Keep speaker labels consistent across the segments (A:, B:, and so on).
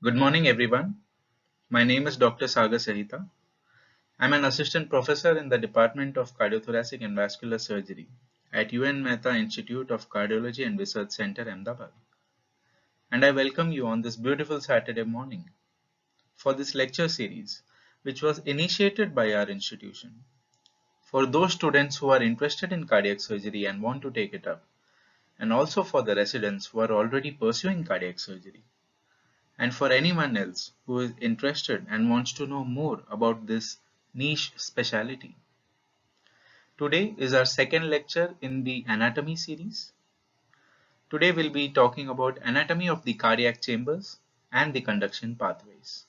A: Good morning, everyone. My name is Dr. Sagar SAHITA. I'm an assistant professor in the Department of Cardiothoracic and Vascular Surgery at UN Mehta Institute of Cardiology and Research Center, Ahmedabad. And I welcome you on this beautiful Saturday morning for this lecture series, which was initiated by our institution. For those students who are interested in cardiac surgery and want to take it up, and also for the residents who are already pursuing cardiac surgery. And for anyone else who is interested and wants to know more about this niche specialty. Today is our second lecture in the anatomy series. Today we'll be talking about anatomy of the cardiac chambers and the conduction pathways.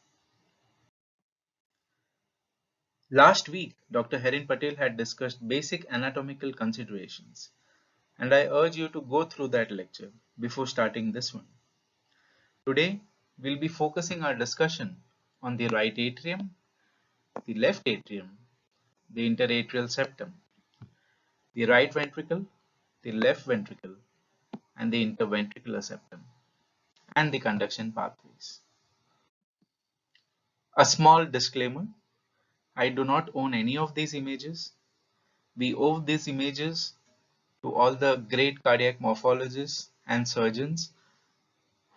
A: Last week, Dr. Herin Patel had discussed basic anatomical considerations, and I urge you to go through that lecture before starting this one. Today, we'll be focusing our discussion on the right atrium, the left atrium, the interatrial septum, the right ventricle, the left ventricle, and the interventricular septum, and the conduction pathways. A small disclaimer, I do not own any of these images. We owe these images to all the great cardiac morphologists and surgeons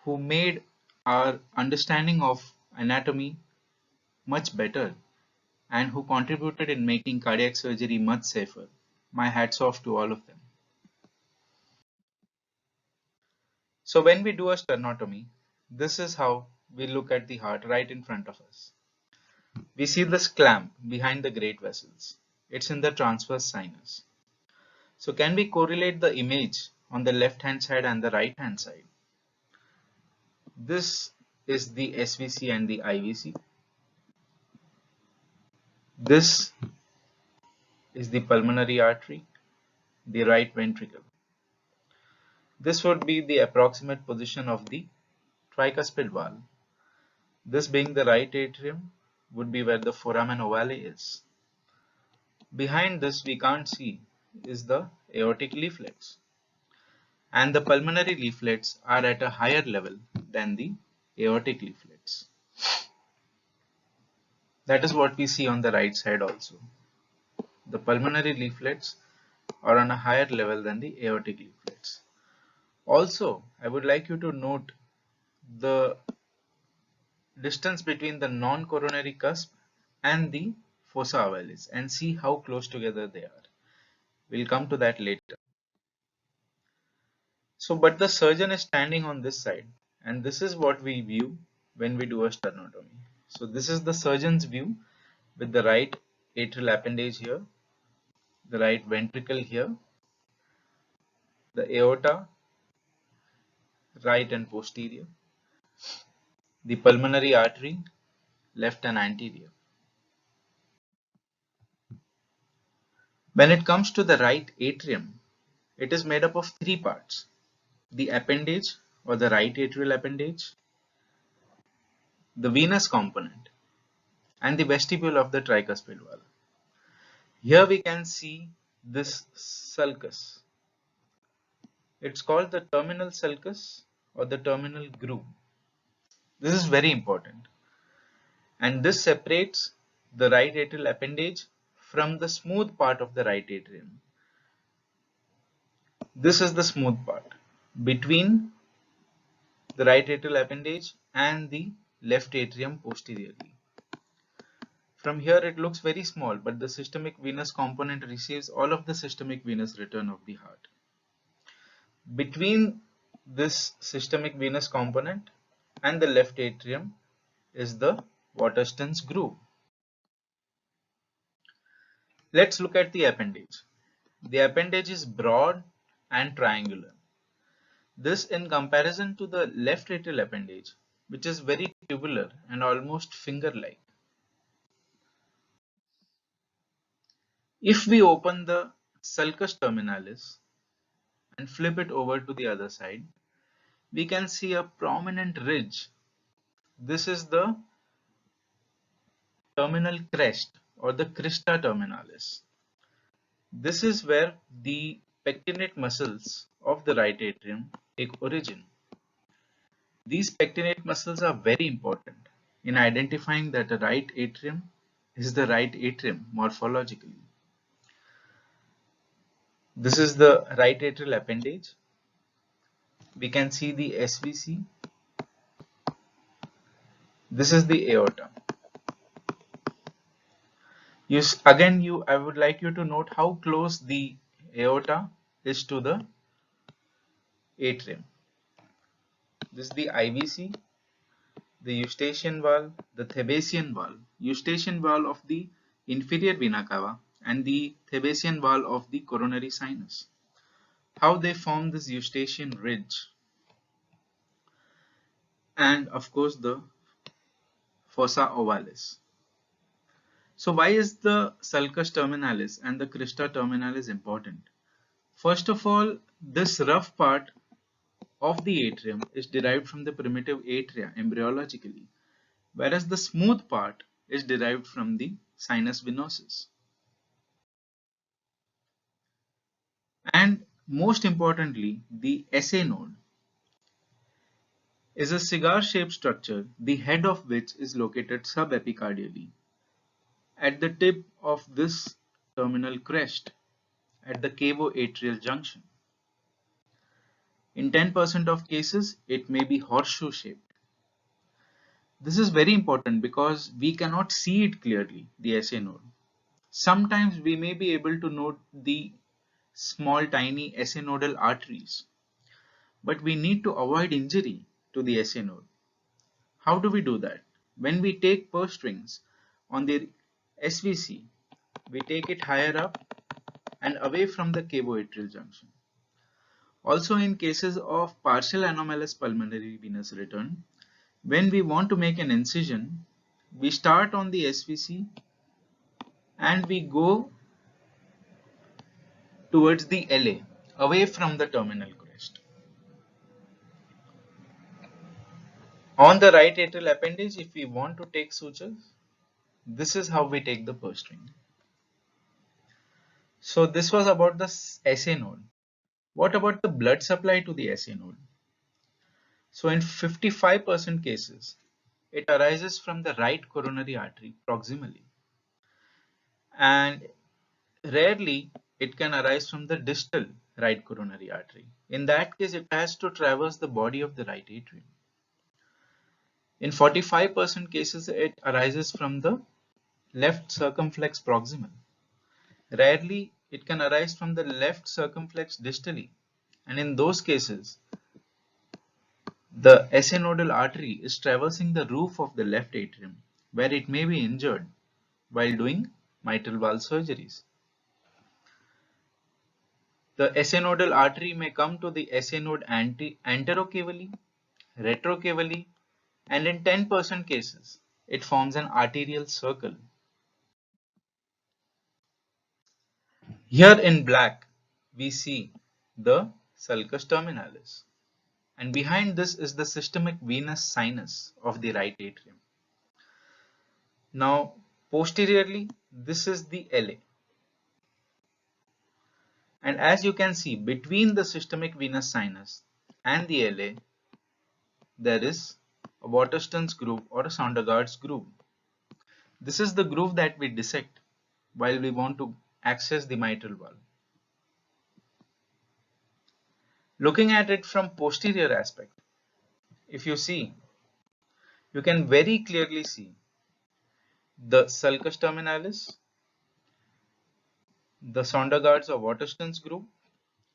A: who made our understanding of anatomy much better and who contributed in making cardiac surgery much safer. My hats off to all of them. So when we do a sternotomy, this is how we look at the heart right in front of us. We see this clamp behind the great vessels. It's in the transverse sinus. So can we correlate the image on the left hand side and the right hand side? This is the SVC and the IVC. This is the pulmonary artery, the right ventricle. This would be the approximate position of the tricuspid valve. This being the right atrium would be where the foramen ovale is. Behind this we can't see is the aortic leaflets, and the pulmonary leaflets are at a higher level than the aortic leaflets. That is what we see on the right side also. The pulmonary leaflets are on a higher level than the aortic leaflets. Also, I would like you to note the distance between the non-coronary cusp and the fossa ovalis and see how close together they are. We'll come to that later. So, but the surgeon is standing on this side, and this is what we view when we do a sternotomy. So this is the surgeon's view with the right atrial appendage here, the right ventricle here, the aorta, right and posterior, the pulmonary artery, left and anterior. When it comes to the right atrium, it is made up of three parts: the appendage or the right atrial appendage, the venous component, and the vestibule of the tricuspid valve. Here we can see this sulcus. It's called the terminal sulcus or the terminal groove. This is very important, and this separates the right atrial appendage from the smooth part of the right atrium. This is the smooth part between the right atrial appendage and the left atrium posteriorly. From here it looks very small, but the systemic venous component receives all of the systemic venous return of the heart. Between this systemic venous component and the left atrium is the Waterston's groove. Let's look at the appendage. The appendage is broad and triangular. This in comparison to the left atrial appendage, which is very tubular and almost finger-like. If we open the sulcus terminalis and flip it over to the other side, we can see a prominent ridge. This is the terminal crest or the crista terminalis. This is where the pectinate muscles of the right atrium take origin. These pectinate muscles are very important in identifying that the right atrium is the right atrium morphologically. This is the right atrial appendage. We can see the SVC. This is the aorta. I would like you to note how close the aorta is to the atrium. This is the IVC, the Eustachian valve, the Thebesian valve. Eustachian valve of the inferior vena cava and the Thebesian valve of the coronary sinus. How they form this Eustachian ridge, and of course the fossa ovalis. So why is the sulcus terminalis and the crista terminalis important? First of all, this rough part of the atrium is derived from the primitive atria embryologically, whereas the smooth part is derived from the sinus venosus. And most importantly, the SA node is a cigar-shaped structure, the head of which is located subepicardially at the tip of this terminal crest at the cavo-atrial junction. In 10% of cases, it may be horseshoe shaped. This is very important because we cannot see it clearly, the SA node. Sometimes we may be able to note the small tiny SA nodal arteries, but we need to avoid injury to the SA node. How do we do that? When we take purse strings on the SVC, we take it higher up and away from the cavo-atrial junction. Also, in cases of partial anomalous pulmonary venous return, when we want to make an incision, we start on the SVC and we go towards the LA, away from the terminal crest. On the right atrial appendage, if we want to take sutures, this is how we take the purse string. So this was about the SA node. What about the blood supply to the SA node? So in 55% cases, it arises from the right coronary artery proximally. And rarely it can arise from the distal right coronary artery. In that case, it has to traverse the body of the right atrium. In 45% cases, it arises from the left circumflex proximal. Rarely, it can arise from the left circumflex distally. And in those cases, the SA nodal artery is traversing the roof of the left atrium, where it may be injured while doing mitral valve surgeries. The SA nodal artery may come to the SA node anterocavally, retrocavally, and in 10% cases, it forms an arterial circle. Here in black, we see the sulcus terminalis, and behind this is the systemic venous sinus of the right atrium. Now, posteriorly, this is the LA. And as you can see, between the systemic venous sinus and the LA, there is a Waterston's groove or a Sondergaard's groove. This is the groove that we dissect while we want to access the mitral valve. Looking at it from posterior aspect, if you see, you can very clearly see the sulcus terminalis, the Sondergaard's or Waterston's groove,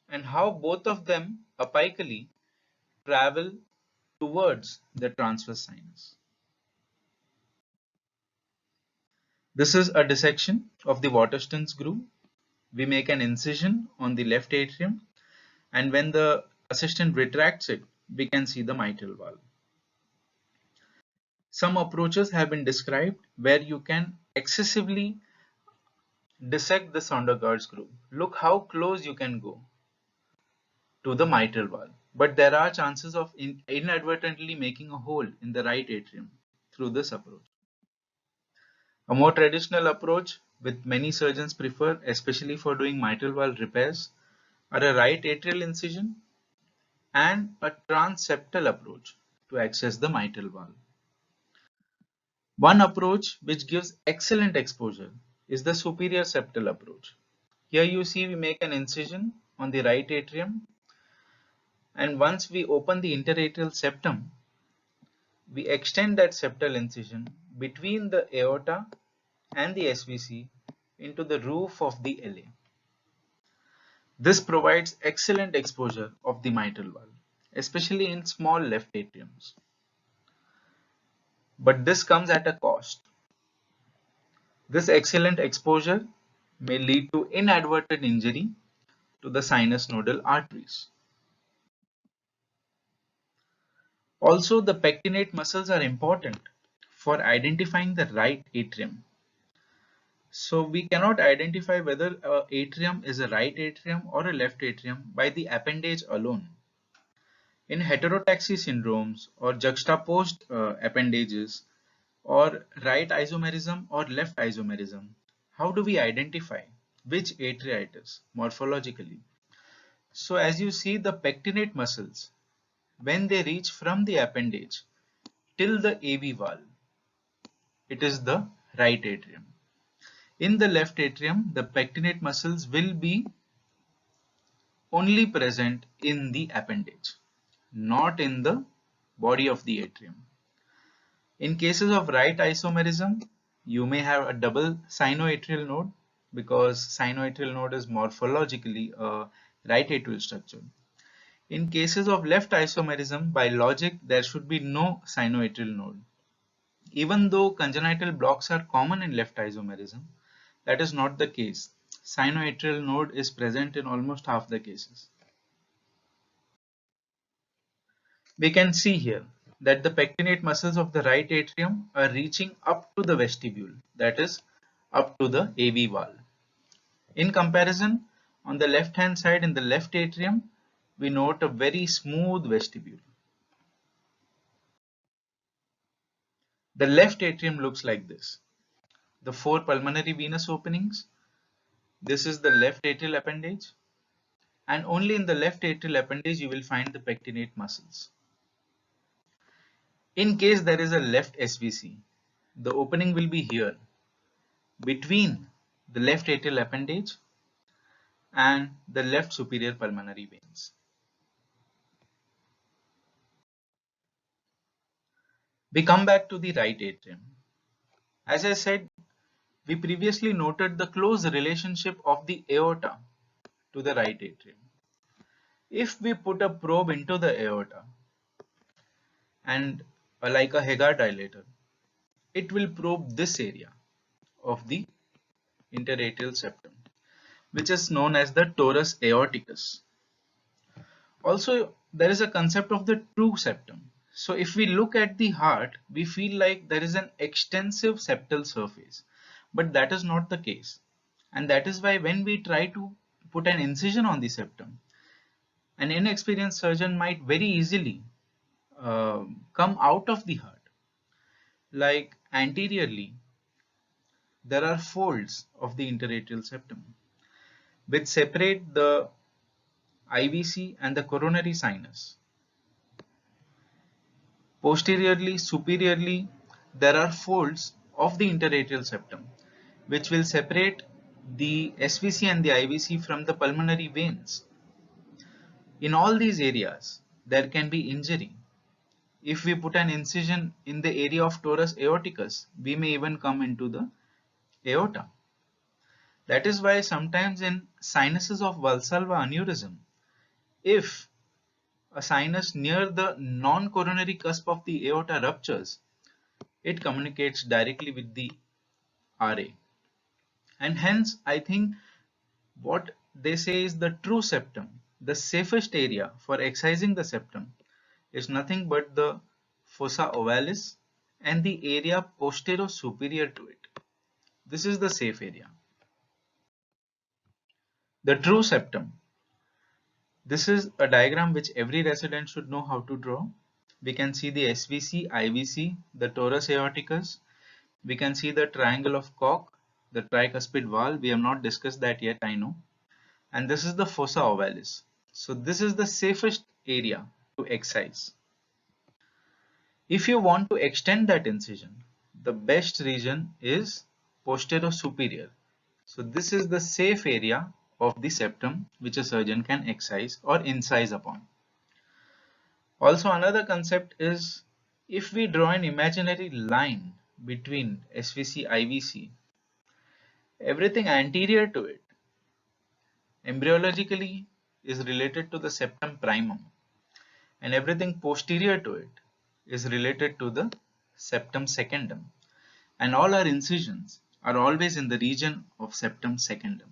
A: and how both of them apically travel towards the transverse sinus. This is a dissection of the Waterston's groove. We make an incision on the left atrium, and when the assistant retracts it, we can see the mitral valve. Some approaches have been described where you can excessively dissect the Sondergaard's groove. Look how close you can go to the mitral valve. But there are chances of inadvertently making a hole in the right atrium through this approach. A more traditional approach, which many surgeons prefer, especially for doing mitral valve repairs, are a right atrial incision and a transseptal approach to access the mitral valve. One approach which gives excellent exposure is the superior septal approach. Here you see we make an incision on the right atrium, and once we open the interatrial septum, we extend that septal incision between the aorta and the SVC into the roof of the LA. This provides excellent exposure of the mitral valve, especially in small left atriums. But this comes at a cost. This excellent exposure may lead to inadvertent injury to the sinus nodal arteries. Also, the pectinate muscles are important for identifying the right atrium. So we cannot identify whether an atrium is a right atrium or a left atrium by the appendage alone. In heterotaxy syndromes or juxtaposed appendages or right isomerism or left isomerism, how do we identify which atria it is morphologically? So as you see, the pectinate muscles, when they reach from the appendage till the AV valve, it is the right atrium. In the left atrium, the pectinate muscles will be only present in the appendage, not in the body of the atrium. In cases of right isomerism, you may have a double sinoatrial node because sinoatrial node is morphologically a right atrial structure. In cases of left isomerism, by logic, there should be no sinoatrial node. Even though congenital blocks are common in left isomerism, that is not the case. Sinoatrial node is present in almost half the cases. We can see here that the pectinate muscles of the right atrium are reaching up to the vestibule, that is, up to the AV valve. In comparison, on the left hand side in the left atrium, we note a very smooth vestibule. The left atrium looks like this. The four pulmonary venous openings. This is the left atrial appendage, and only in the left atrial appendage you will find the pectinate muscles. In case there is a left SVC, the opening will be here between the left atrial appendage and the left superior pulmonary veins. We come back to the right atrium. As I said, we previously noted the close relationship of the aorta to the right atrium. If we put a probe into the aorta and like a SAGAR dilator, it will probe this area of the interatrial septum, which is known as the torus aorticus. Also, there is a concept of the true septum. So if we look at the heart, we feel like there is an extensive septal surface, but that is not the case. And that is why when we try to put an incision on the septum, an inexperienced surgeon might very easily come out of the heart. Like anteriorly, there are folds of the interatrial septum which separate the IVC and the coronary sinus. Posteriorly, superiorly, there are folds of the interatrial septum which will separate the SVC and the IVC from the pulmonary veins. In all these areas, there can be injury. If we put an incision in the area of torus aorticus, we may even come into the aorta. That is why sometimes in sinuses of Valsalva aneurysm, if a sinus near the non-coronary cusp of the aorta ruptures, it communicates directly with the RA. And hence, I think what they say is the true septum, the safest area for excising the septum, is nothing but the fossa ovalis and the area posterior-superior to it. This is the safe area. The true septum. This is a diagram which every resident should know how to draw. We can see the SVC, IVC, the torus aorticus. We can see the triangle of Koch, the tricuspid valve. We have not discussed that yet, I know. And this is the fossa ovalis. So this is the safest area to excise. If you want to extend that incision, the best region is posterior superior. So this is the safe area of the septum which a surgeon can excise or incise upon. Also, another concept is if we draw an imaginary line between SVC IVC, everything anterior to it embryologically is related to the septum primum, and everything posterior to it is related to the septum secundum, and all our incisions are always in the region of septum secundum.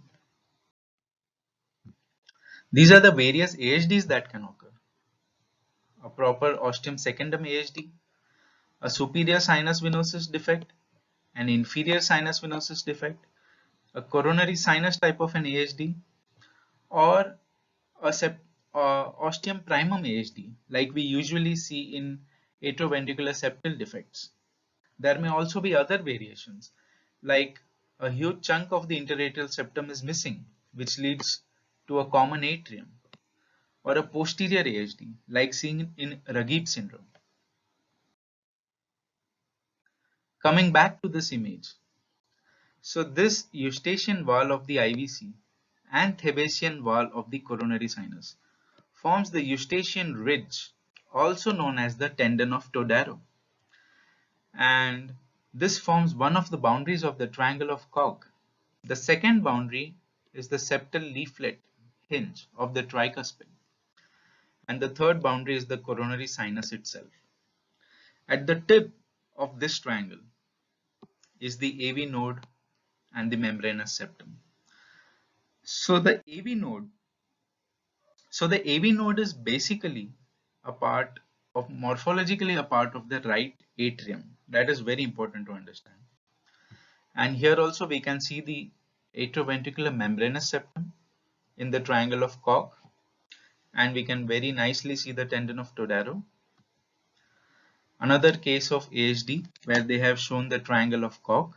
A: These are the various AHDs that can occur: a proper ostium secundum AHD, a superior sinus venosus defect, an inferior sinus venosus defect, a coronary sinus type of an AHD, or a ostium primum AHD like we usually see in atrioventricular septal defects. There may also be other variations like a huge chunk of the interatrial septum is missing, which leads to a common atrium, or a posterior AHD like seen in Raghib syndrome. Coming back to this image, so this eustachian wall of the IVC and Thebesian wall of the coronary sinus forms the eustachian ridge, also known as the tendon of Todaro, and this forms one of the boundaries of the triangle of Koch. The second boundary is the septal leaflet hinge of the tricuspid, and the third boundary is the coronary sinus itself. At the tip of this triangle is the AV node and the membranous septum. So the AV node is basically a part of morphologically a part of the right atrium. That is very important to understand. And here also we can see the atrioventricular membranous septum in the triangle of Koch, and we can very nicely see the tendon of Todaro. Another case of AHD where they have shown the triangle of Koch,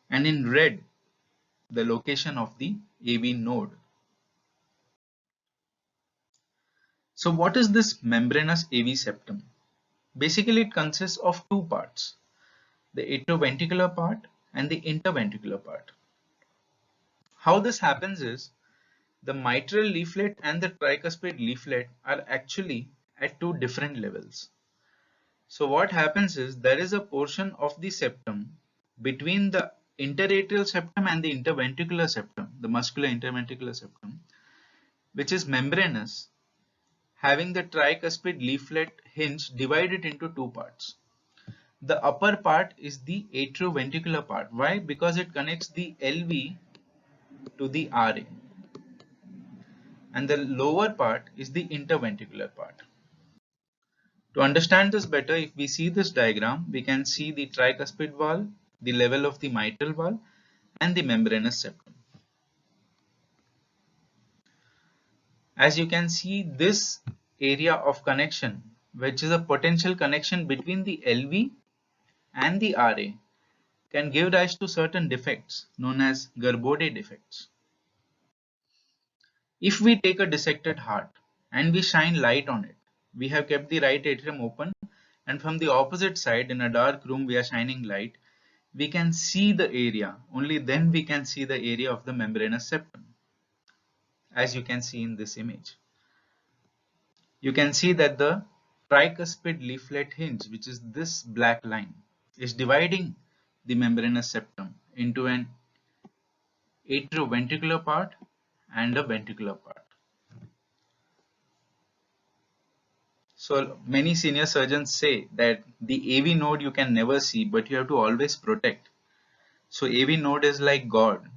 A: and in red the location of the AV node. So what is this membranous AV septum? Basically it consists of two parts, the atrioventricular part and the interventricular part. How this happens is the mitral leaflet and the tricuspid leaflet are actually at two different levels. So what happens is there is a portion of the septum between the interatrial septum and the interventricular septum, the muscular interventricular septum, which is membranous, having the tricuspid leaflet hinge divided into two parts. The upper part is the atrioventricular part. Why? Because it connects the LV to the RA. And the lower part is the interventricular part. To understand this better, if we see this diagram, we can see the tricuspid wall, the level of the mitral wall, and the membranous septum. As you can see, this area of connection, which is a potential connection between the LV and the RA, can give rise to certain defects known as Gerbode defects. If we take a dissected heart and we shine light on it, we have kept the right atrium open, and from the opposite side in a dark room we are shining light, we can see the area. Only then we can see the area of the membranous septum, as you can see in this image. You can see that the tricuspid leaflet hinge, which is this black line, is dividing the membranous septum into an atrioventricular part and a ventricular part. So many senior surgeons say that the AV node you can never see, but you have to always protect. So AV node is like God.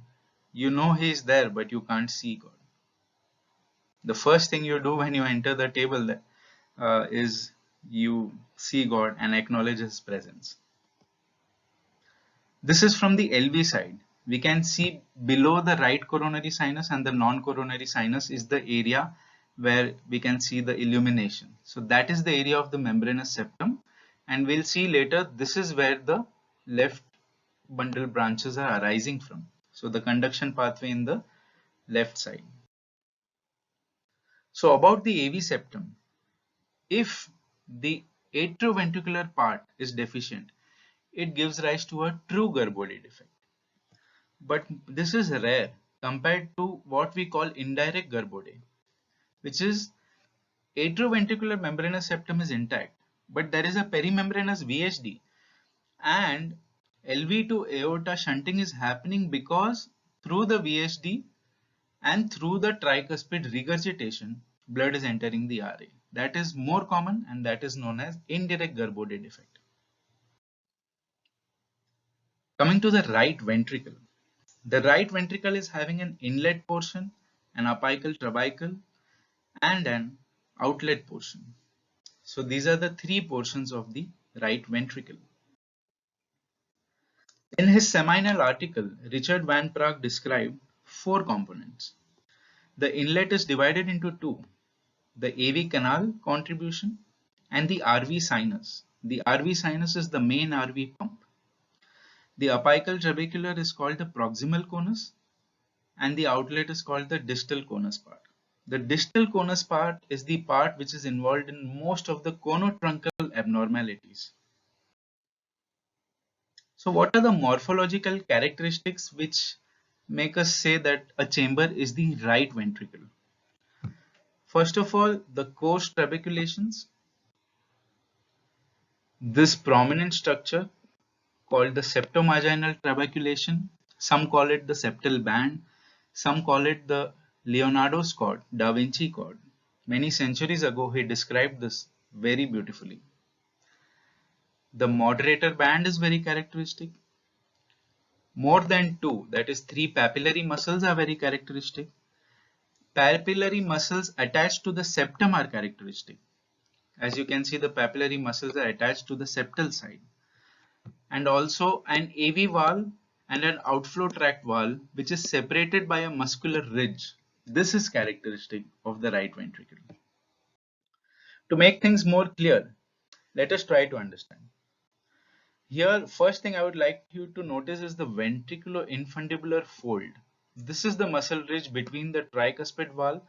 A: You know he is there, but you can't see God. The first thing you do when you enter the table is you see God and acknowledge his presence. This is from the LV side. We can see below the right coronary sinus and the non-coronary sinus is the area where we can see the illumination. So that is the area of the membranous septum, and we'll see later this is where the left bundle branches are arising from. So the conduction pathway in the left side. So about the AV septum, if the atrioventricular part is deficient, it gives rise to a true Gerbode defect. But this is rare compared to what we call indirect Gerbode, which is atrioventricular membranous septum is intact, but there is a perimembranous VSD, and LV to aorta shunting is happening because through the VSD and through the tricuspid regurgitation, blood is entering the RA. That is more common, and that is known as indirect Gerbode defect. Coming to the right ventricle. The right ventricle is having an inlet portion, an apical trabecle, and an outlet portion. So these are the three portions of the right ventricle. In his seminal article, Richard Van Praag described four components. The inlet is divided into two, the AV canal contribution and the RV sinus. The RV sinus is the main RV pump. The apical trabecular is called the proximal conus, and the outlet is called the distal conus part. The distal conus part is the part which is involved in most of the conotruncal abnormalities. So what are the morphological characteristics which make us say that a chamber is the right ventricle? First of all, the Koch trabeculations. This prominent structure called the septomarginal trabeculation. Some call it the septal band. Some call it the Leonardo's cord, Da Vinci cord. Many centuries ago, he described this very beautifully. The moderator band is very characteristic. More than two, that is three papillary muscles are very characteristic. Papillary muscles attached to the septum are characteristic. As you can see, the papillary muscles are attached to the septal side. And also an AV valve and an outflow tract valve which is separated by a muscular ridge. This is characteristic of the right ventricle. To make things more clear, let us try to understand. Here, first thing I would like you to notice is the ventriculo-infundibular fold. This is the muscle ridge between the tricuspid valve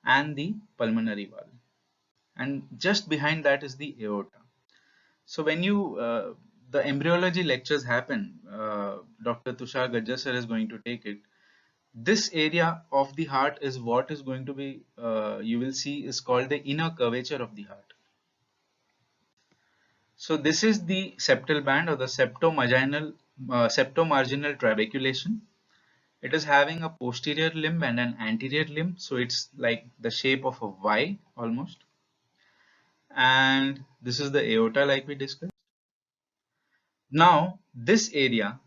A: and the pulmonary valve. And just behind that is the aorta. So when the embryology lectures happen, Dr. Tushar Gajjar sir is going to take it. This area of the heart is what is going to be, you will see, is called the inner curvature of the heart. So this is the septal band or the septomarginal trabeculation. It is having a posterior limb and an anterior limb, so it's like the shape of a Y almost. And this is the aorta like we discussed. Now this area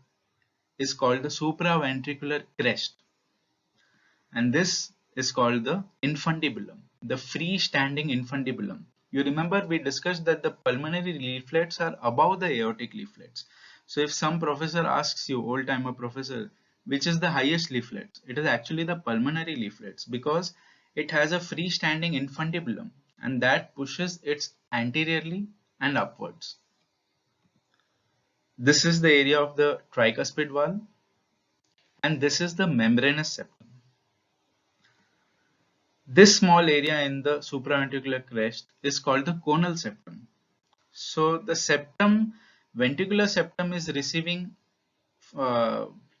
A: is called the supraventricular crest, and this is called the infundibulum, the freestanding infundibulum. You remember we discussed that the pulmonary leaflets are above the aortic leaflets. So if some professor asks you, old timer professor, which is the highest leaflet, it is actually the pulmonary leaflets because it has a freestanding infundibulum and that pushes it anteriorly and upwards. This is the area of the tricuspid valve, and this is the membranous septum. This small area in the supraventricular crest is called the conal septum. So the septum, ventricular septum, is receiving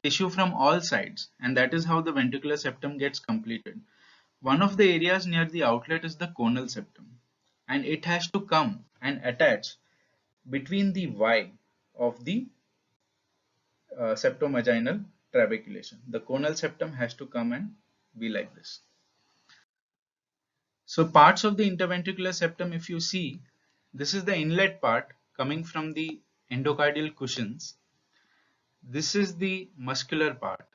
A: tissue from all sides, and that is how the ventricular septum gets completed. One of the areas near the outlet is the conal septum, and it has to come and attach between the Y of the septomarginal trabeculation. The conal septum has to come and be like this. So parts of the interventricular septum, if you see, this is the inlet part coming from the endocardial cushions. This is the muscular part,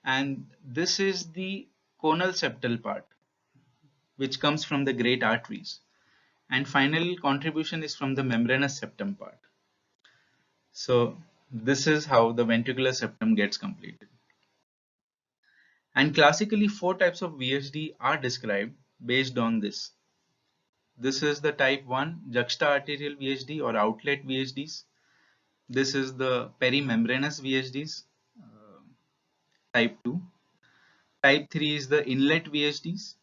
A: and this is the conal septal part, which comes from the great arteries. And final contribution is from the membranous septum part. So this is how the ventricular septum gets completed. And classically, four types of VSD are described based on this. This is the type 1 juxta-arterial VSD or outlet VSDs. This is the perimembranous VSDs, type 2. Type 3 is the inlet VSDs.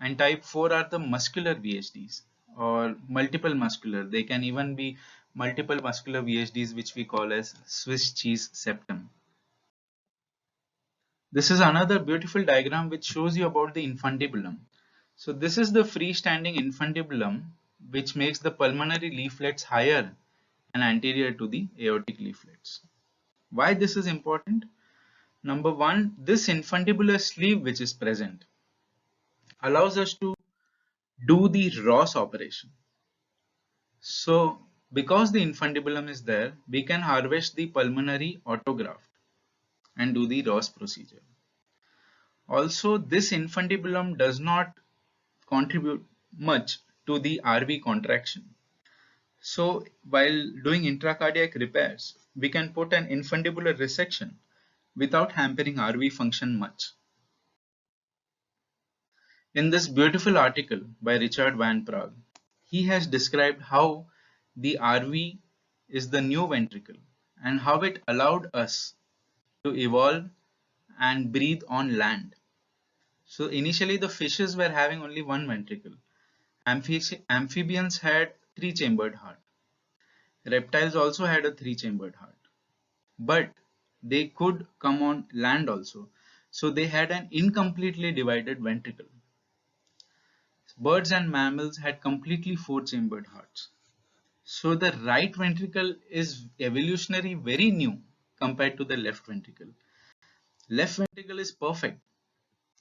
A: And type 4 are the muscular VSDs or multiple muscular. They can even be multiple muscular VSDs, which we call as Swiss cheese septum. This is another beautiful diagram which shows you about the infundibulum. So this is the freestanding infundibulum which makes the pulmonary leaflets higher and anterior to the aortic leaflets. Why this is important? Number one, this infundibular sleeve which is present allows us to do the Ross operation. So because the infundibulum is there, we can harvest the pulmonary autograft and do the Ross procedure. Also, this infundibulum does not contribute much to the RV contraction. So while doing intracardiac repairs, we can put an infundibular resection without hampering RV function much. In this beautiful article by Richard Van Praag, he has described how the RV is the new ventricle and how it allowed us to evolve and breathe on land. So initially the fishes were having only one ventricle. Amphibians had three-chambered heart. Reptiles also had a three-chambered heart. But they could come on land also. So they had an incompletely divided ventricle. Birds and mammals had completely four-chambered hearts. So the right ventricle is evolutionary very new compared to the left ventricle. Left ventricle is perfect.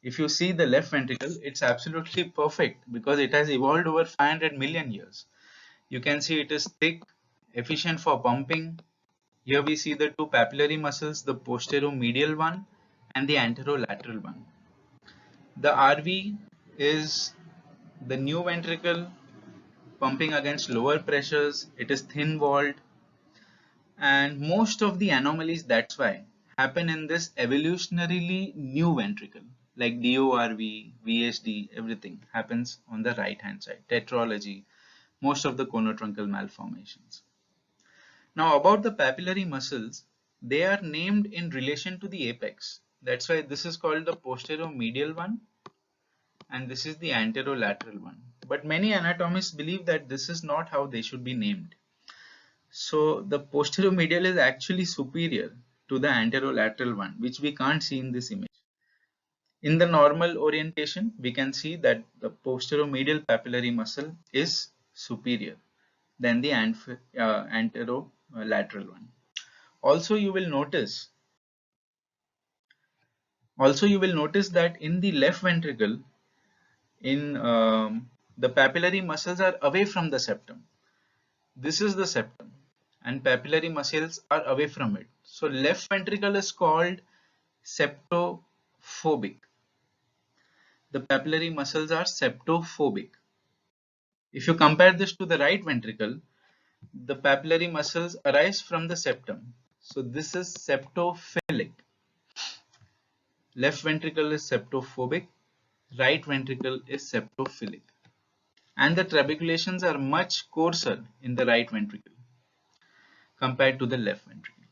A: If you see the left ventricle, it's absolutely perfect because it has evolved over 500 million years. You can see it is thick, efficient for pumping. Here we see the two papillary muscles, the posteromedial one and the anterolateral one. The RV is the new ventricle pumping against lower pressures. It is thin walled, and most of the anomalies, that's why, happen in this evolutionarily new ventricle, like DORV, VSD, everything happens on the right hand side. Tetralogy, most of the conotruncal malformations. Now about the papillary muscles, they are named in relation to the apex. That's why this is called the posteromedial one and this is the anterolateral one. But many anatomists believe that this is not how they should be named. So the posteromedial is actually superior to the anterolateral one, which we can't see in this image. In the normal orientation, we can see that the posteromedial papillary muscle is superior than the anterolateral one. Also, you will notice that in the left ventricle, in the papillary muscles are away from the septum. This is the septum and papillary muscles are away from it. So left ventricle is called septophobic. The papillary muscles are septophobic. If you compare this to the right ventricle, the papillary muscles arise from the septum. So this is septophilic. Left ventricle is septophobic, right ventricle is septophilic. And the trabeculations are much coarser in the right ventricle compared to the left ventricle.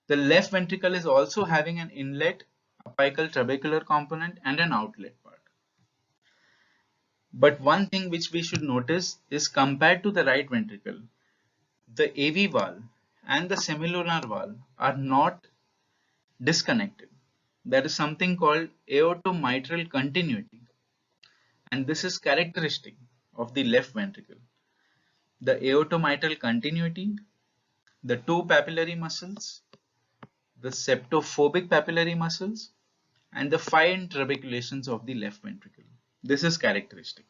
A: The left ventricle is also having an inlet, apical trabecular component and an outlet part. But one thing which we should notice is compared to the right ventricle, the AV valve and the semilunar valve are not disconnected. There is something called aortomitral continuity, and this is characteristic of the left ventricle. The aortomitral continuity, the two papillary muscles, the septophobic papillary muscles, and the fine trabeculations of the left ventricle. This is characteristic.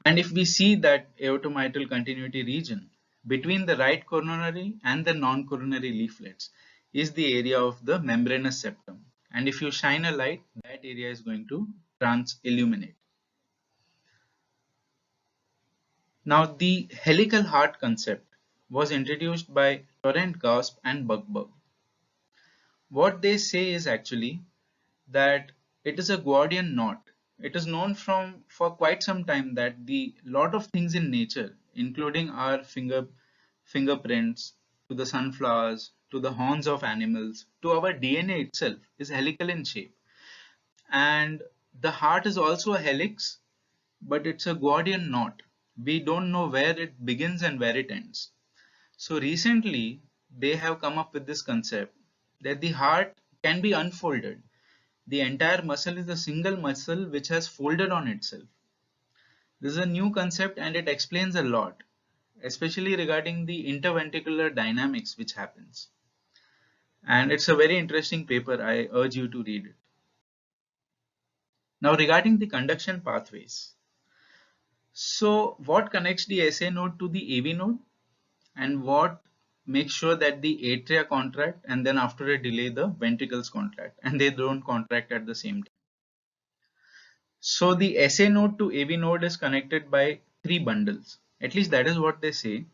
A: And if we see that aortomitral continuity region between the right coronary and the non-coronary leaflets is the area of the membranous septum. And if you shine a light, that area is going to illuminate. Now the helical heart concept was introduced by Torrent Gasp and Buckberg. What they say is actually that it is a Gordian knot. It is known for quite some time that the lot of things in nature, including our fingerprints, to the sunflowers, to the horns of animals, to our DNA itself, is helical in shape. And The heart is also a helix, but it's a Gordian knot. We don't know where it begins and where it ends. So recently, they have come up with this concept that the heart can be unfolded. The entire muscle is a single muscle which has folded on itself. This is a new concept and it explains a lot, especially regarding the interventricular dynamics which happens. And it's a very interesting paper. I urge you to read it. Now regarding the conduction pathways. So what connects the SA node to the AV node and what makes sure that the atria contract and then after a delay the ventricles contract and they don't contract at the same time. So the SA node to AV node is connected by three bundles. At least that is what they say.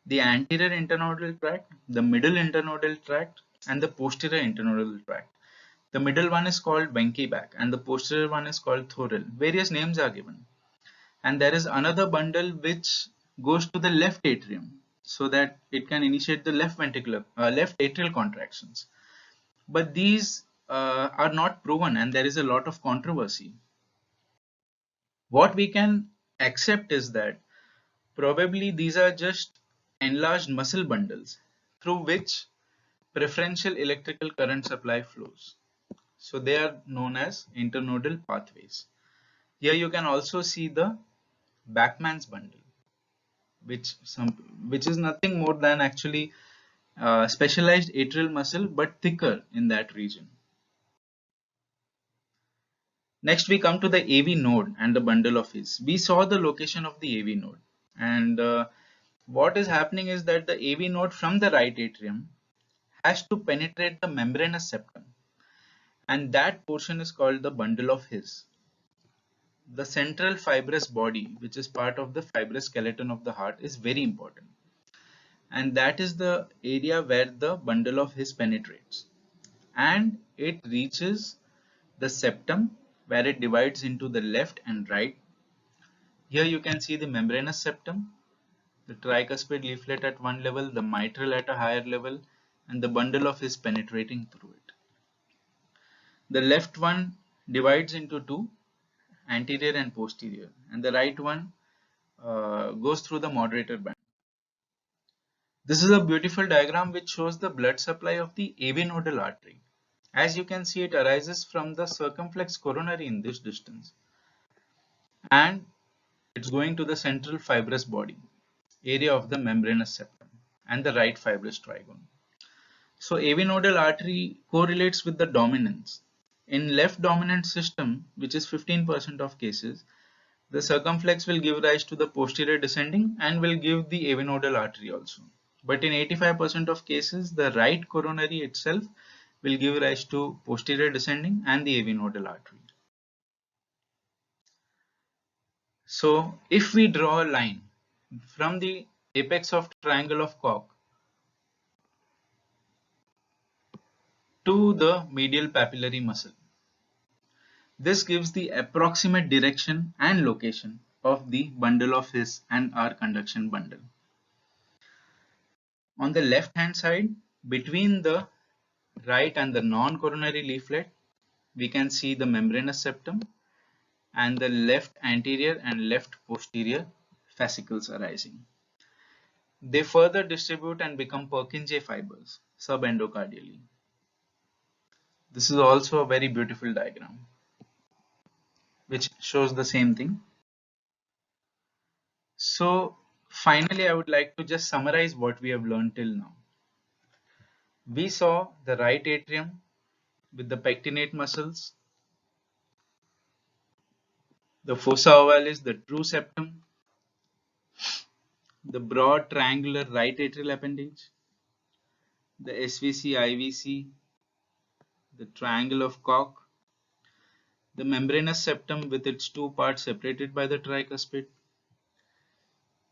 A: The anterior internodal tract, the middle internodal tract and the posterior internodal tract. The middle one is called Wenckebach and the posterior one is called Thorel. Various names are given. And there is another bundle which goes to the left atrium so that it can initiate the left ventricular, left atrial contractions. But these are not proven and there is a lot of controversy. What we can accept is that probably these are just enlarged muscle bundles through which preferential electrical current supply flows. So they are known as internodal pathways. Here you can also see the Bachmann's bundle, which is nothing more than actually specialized atrial muscle but thicker in that region. Next we come to the AV node and the bundle of His. We saw the location of the AV node and what is happening is that the AV node from the right atrium has to penetrate the membranous septum and that portion is called the bundle of His. The central fibrous body, which is part of the fibrous skeleton of the heart, is very important. And that is the area where the bundle of His penetrates. And it reaches the septum where it divides into the left and right. Here you can see the membranous septum, the tricuspid leaflet at one level, the mitral at a higher level, and the bundle of His penetrating through it. The left one divides into two, anterior and posterior, and the right one goes through the moderator band. This is a beautiful diagram which shows the blood supply of the AV nodal artery. As you can see, it arises from the circumflex coronary in this distance and it's going to the central fibrous body, area of the membranous septum and the right fibrous trigone. So AV nodal artery correlates with the dominance. In left dominant system, which is 15% of cases, the circumflex will give rise to the posterior descending and will give the AV nodal artery also. But in 85% of cases, the right coronary itself will give rise to posterior descending and the AV nodal artery. So if we draw a line from the apex of triangle of Koch to the medial papillary muscle, this gives the approximate direction and location of the bundle of His and our conduction bundle. On the left hand side, between the right and the non-coronary leaflet, we can see the membranous septum and the left anterior and left posterior fascicles arising. They further distribute and become Purkinje fibers subendocardially. This is also a very beautiful diagram which shows the same thing. So finally, I would like to just summarize what we have learned till now. We saw the right atrium with the pectinate muscles, the fossa ovalis, the true septum, the broad triangular right atrial appendage, the SVC, IVC, the triangle of Koch, the membranous septum with its two parts separated by the tricuspid,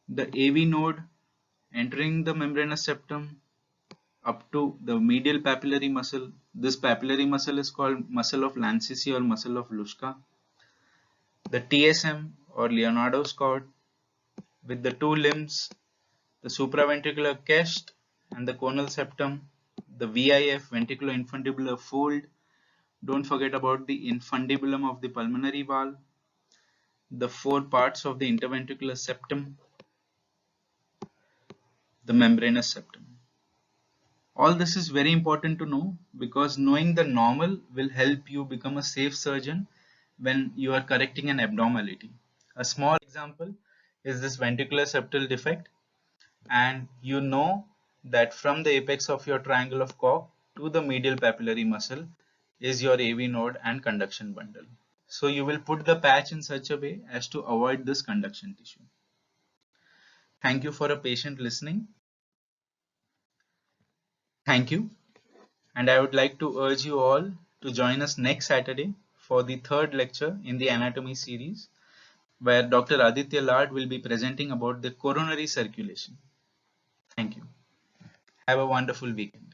A: the AV node entering the membranous septum up to the medial papillary muscle. This papillary muscle is called muscle of Lancisi or muscle of Luschka. The TSM or Leonardo's cord with the two limbs, the supraventricular chest and the conal septum, the VIF ventricular infundibular fold Don't forget about the infundibulum of the pulmonary valve, the four parts of the interventricular septum, the membranous septum. All this is very important to know because knowing the normal will help you become a safe surgeon when you are correcting an abnormality. A small example is this ventricular septal defect, and you know that from the apex of your triangle of Koch to the medial papillary muscle is your AV node and conduction bundle. So you will put the patch in such a way as to avoid this conduction tissue. Thank you for a patient listening. Thank you. And I would like to urge you all to join us next Saturday for the third lecture in the anatomy series, where Dr. Aditya Lad will be presenting about the coronary circulation. Thank you. Have a wonderful weekend.